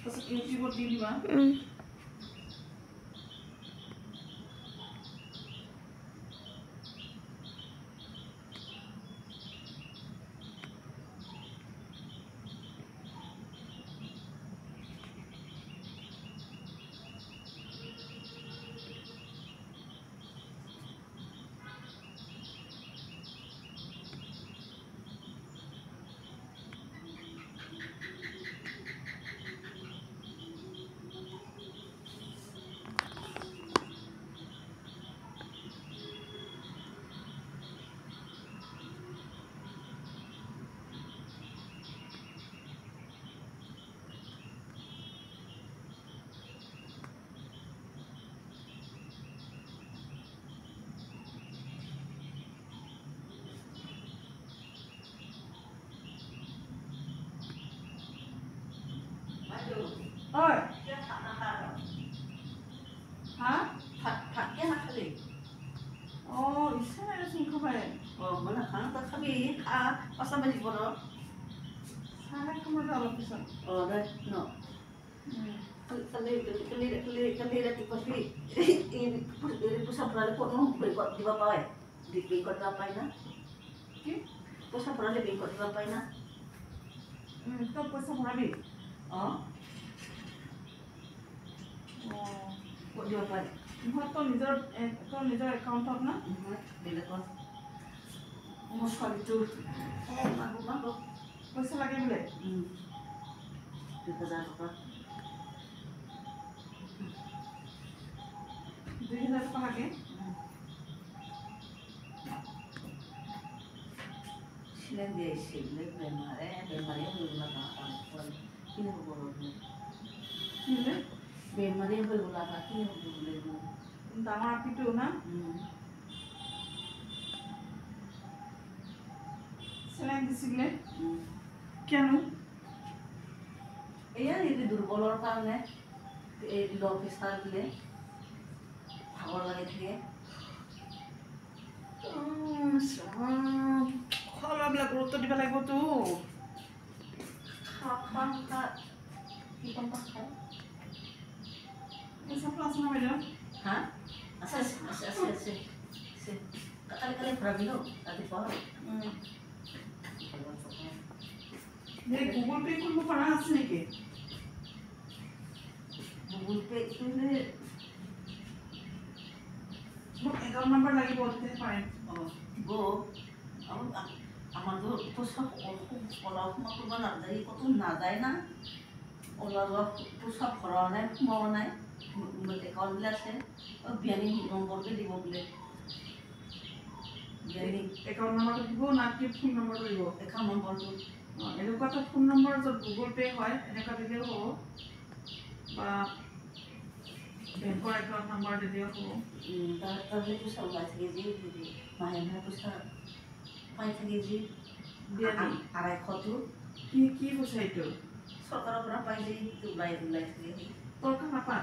তাৰপিছত ইউটিউবত দি দিবা ঐ হা ভাতকে নাখালি ইচ্ছা নাই দেচোন খাবই মানে খানা তই খাবি খা 5টা বাজিব ৰ চাহ খাম অলপ পিছত দে ন কালি ৰাতিপুৱা পইচা ভৰালে ক'তনো বেংকত দিব পায় বেংকত দিব পায় না কি পইচা ভৰালে বেংকত দিব পায় না তই পইচা ভৰাবি ক'ত দিব পায় নহয় তোৰ নিজৰ একাউণ্টত না বেলেগত মোৰ ছোৱালীটোৰ পইচা লাগে বোলে 2000 টকা 2000 টকা লাগে চিলেন দিয়েছিল বেমাৰে হৈ গ'লা কি হ'ব বেমাৰে হৈ গ'লা কি হ'ব বোলে ডাঙৰ আপিটো না চেলাইন দিছিলে কেন এয়া এই দুৰ্বলৰ কাৰণে এই ল' প্ৰেছাৰ দিলে ভাগৰ লাগি থাকে খোৱা লোৱাবিলাক গুৰুত্ব দিব লাগিবতো কি কম খায় পইচাটো আছে না বাইদেউ হা আছে কালি ভৰাবি ন ৰাতিপুৱা গুগল পে কৰিব পৰা আছে নেকি গুগল পে কৰিলে মোক একাউণ্ট নম্বৰ লাগিব তেতিয়াহে পাৰিম আমাৰতো পইচা ওলোৱা সোমোৱা কৰিব নাযায় ক'তো নাযায় না ওলোৱা পইচা ভৰোৱা নাই সোমোৱা নাই একাউণ্টবিলাক আছে বিয়ানী নম্বৰকে দিব বোলে বিয়ানী একাউণ্ট নম্বৰটো দিব না কি ফোন নম্বৰটো দিব একাউণ্ট নম্বৰটো এনেকুৱা এটা ফোন নম্বৰ য'ত গুগল পে' হয় এনেকুৱা দিলেও হ'ব বা বেংকৰ একাউণ্ট নম্বৰ দিলেও হ'ব তাৰ পইচা ওলাই থাকে যে মাহে পইচা পাই থাকে যে 250টো কি পইচা এইটো চৰকাৰৰ পৰা পাই যে ওলাই থাকে টকা নাপা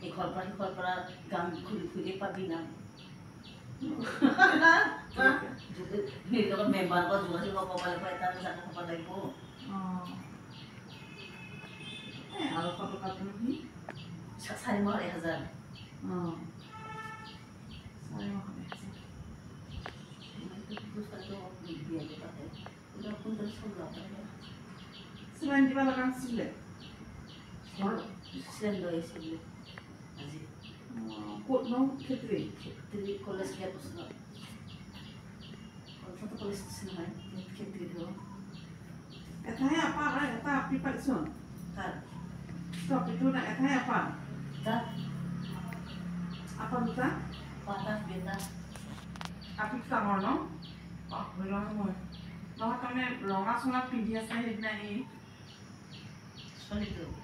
ইঘৰ পৰা গান ঘূৰি পাবি না মেম্বাৰ লগত যোগাযোগ কৰিব পাৰিব এটা জানি থ'ব লাগিব আৰু 100 টকাটো কি 4 মাহৰ 1000 চেলাইন দিব লগা আছিলে চেলাইন লৈ আহিছিল আজি ক'ত ন ক্ষেত্ৰী কলেজ কেম্পাছ কলেজ নহয় ক্ষেত্ৰী এটাহে আপা এটা আপি পাইছ কাৰ টপিকটো এটাহে আপা তাত আপা দুটা পাতা বেটা আপিটো ডাঙৰ ন পাহৰি লওঁ মই নহয় তাৰমানে ৰঙা চঙা পিন্ধি আছে সেইদিনা এই ছোৱালীটো